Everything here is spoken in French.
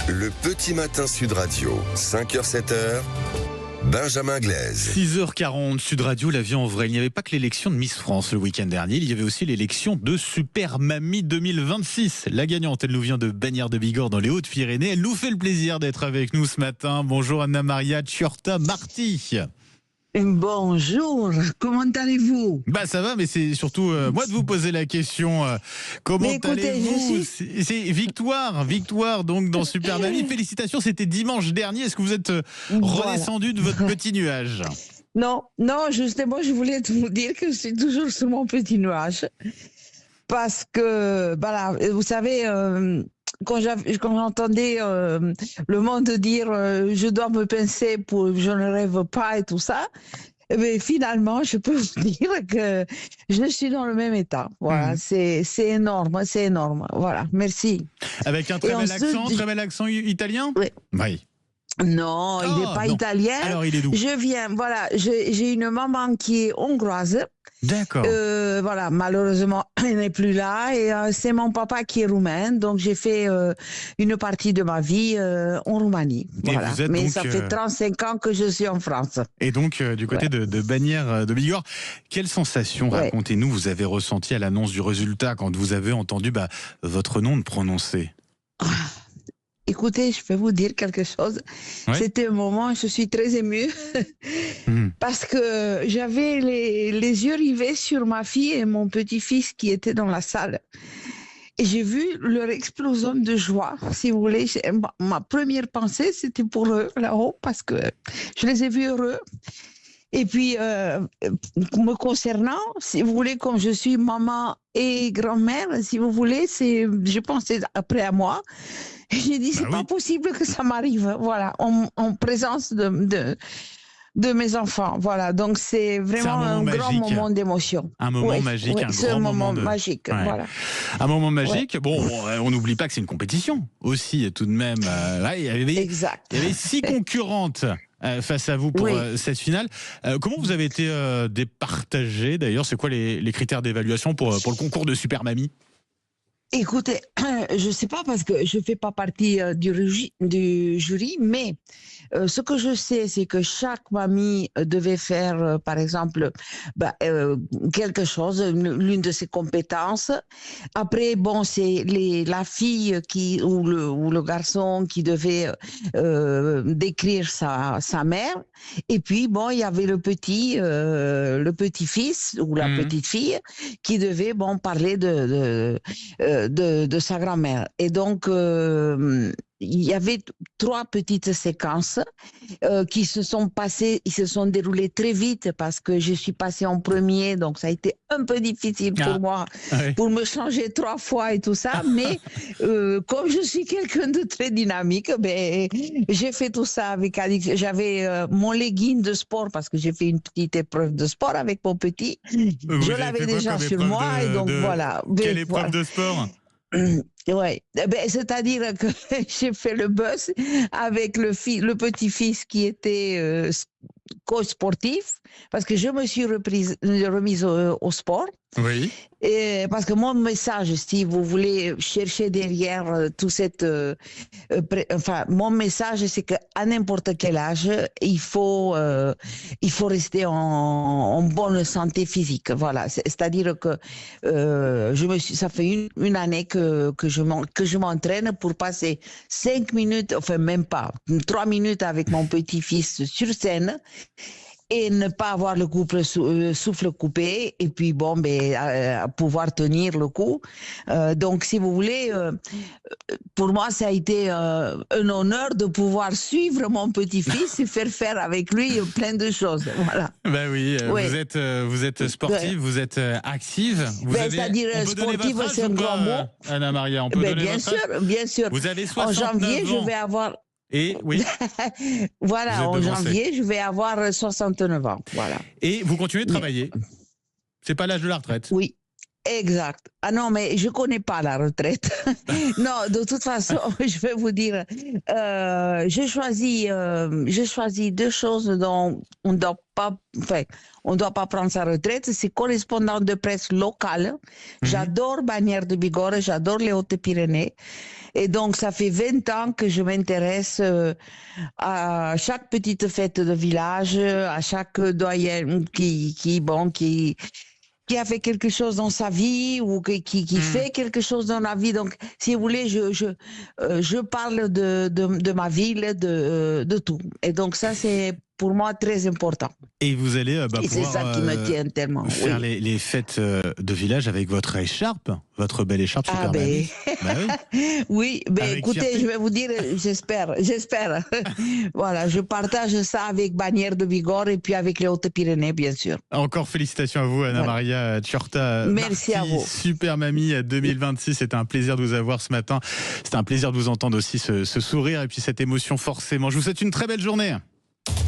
Le petit matin Sud Radio, 5h-7h, Benjamin Glaise. 6h40, Sud Radio, la vie en vrai. Il n'y avait pas que l'élection de Miss France le week-end dernier, il y avait aussi l'élection de Super Mamie 2026. La gagnante, elle nous vient de Bagnères de Bigorre dans les Hautes-Pyrénées. Elle nous fait le plaisir d'être avec nous ce matin. Bonjour Anna-Maria Ciorta-Marti. Bonjour, comment allez-vous? Ça va, mais c'est surtout moi de vous poser la question. Comment allez-vous? C'est victoire donc dans Super Mamie. Félicitations, c'était dimanche dernier. Est-ce que vous êtes redescendu de votre petit nuage? Non, justement, je voulais vous dire que je suis toujours sur mon petit nuage. Parce que, vous savez, quand j'entendais le monde dire je dois me pincer pour je ne rêve pas et tout ça, mais finalement, je peux vous dire que je suis dans le même état. Voilà, c'est énorme. Voilà, merci. Avec un très bel accent italien? Oui. Non, il n'est pas italien. Alors, il est d'où? J'ai une maman qui est hongroise. D'accord. Malheureusement, elle n'est plus là. Et c'est mon papa qui est roumain. Donc, j'ai fait une partie de ma vie en Roumanie. Mais ça fait 35 ans que je suis en France. Et donc, du côté de Bagnères de Bigorre, quelle sensation, racontez-nous, vous avez ressenti à l'annonce du résultat quand vous avez entendu votre nom prononcé? Écoutez, je peux vous dire quelque chose. Ouais. C'était un moment, je suis très émue parce que j'avais les yeux rivés sur ma fille et mon petit-fils qui étaient dans la salle. Et j'ai vu leur explosion de joie, si vous voulez. Ma première pensée, c'était pour eux là-haut parce que je les ai vus heureux. Et puis, me concernant, si vous voulez, comme je suis maman et grand-mère, si vous voulez, je pensais après à moi. J'ai dit, c'est pas possible que ça m'arrive, en présence de mes enfants. Voilà, donc c'est vraiment un grand moment d'émotion. Un moment magique, un grand moment magique. Voilà. Un moment magique. Bon, on n'oublie pas que c'est une compétition aussi, tout de même. Il y avait 6 concurrentes face à vous pour cette finale. Comment vous avez été départagé d'ailleurs? C'est quoi les critères d'évaluation pour le concours de Super Mamie? Écoutez, je ne sais pas parce que je ne fais pas partie du jury, mais ce que je sais, c'est que chaque mamie devait faire, par exemple, quelque chose, l'une de ses compétences. Après, c'est la fille ou le garçon qui devait décrire sa mère. Et puis, il y avait le petit-fils ou la petite-fille qui devait parler de sa grand-mère. Et donc, il y avait 3 petites séquences qui se sont déroulées très vite parce que je suis passée en premier, donc ça a été un peu difficile pour moi, pour me changer 3 fois et tout ça, mais comme je suis quelqu'un de très dynamique, j'ai fait tout ça avec Alix. J'avais mon legging de sport parce que j'ai fait une petite épreuve de sport avec mon petit. Je l'avais déjà sur moi et donc voilà. Quelle épreuve de sport? C'est-à-dire que j'ai fait le buzz avec le petit-fils qui était coach sportif parce que je me suis remise au sport. Oui. Et parce que mon message, si vous voulez chercher derrière tout mon message, c'est qu'à n'importe quel âge, il faut rester en bonne santé physique. Voilà. C'est-à-dire que ça fait une année que je m'entraîne pour passer 5 minutes, enfin même pas, 3 minutes avec mon petit-fils sur scène. Et ne pas avoir le souffle coupé et puis pouvoir tenir le coup. Donc si vous voulez, pour moi ça a été un honneur de pouvoir suivre mon petit-fils et faire avec lui plein de choses. Voilà. Vous êtes sportive, vous êtes active. C'est-à-dire sportive, c'est un grand mot. Anna-Maria, on peut donner bien votre sûr, âge? bien sûr. Vous avez 69 en janvier, ans. Je vais avoir. Et oui. Voilà, en janvier, je vais avoir 69 ans. Voilà. Et vous continuez de travailler? C'est pas l'âge de la retraite? Oui. Exact. Ah non, mais je connais pas la retraite. Non, de toute façon, je vais vous dire, j'ai choisi deux choses dont on doit pas, enfin, on doit pas prendre sa retraite. C'est correspondant de presse locale. J'adore Bagnères de Bigorre, j'adore les Hautes-Pyrénées. Et donc, ça fait 20 ans que je m'intéresse à chaque petite fête de village, à chaque doyen qui a fait quelque chose dans sa vie ou qui fait quelque chose dans la vie. Donc, si vous voulez, je parle de ma ville, de tout. Et donc, ça, c'est pour moi très important. Et vous allez et c'est ça qui me tient tellement. Faire les fêtes de village avec votre écharpe, votre belle écharpe super belle. Bah oui, oui, mais écoutez, fierté. Je vais vous dire, j'espère. Voilà, je partage ça avec Bagnères de Bigorre et puis avec les Hautes-Pyrénées, bien sûr. Encore félicitations à vous, Anna Maria Ciorta. Merci à vous. Super Mamie 2026, c'était un plaisir de vous avoir ce matin. C'était un plaisir de vous entendre aussi ce sourire et puis cette émotion forcément. Je vous souhaite une très belle journée.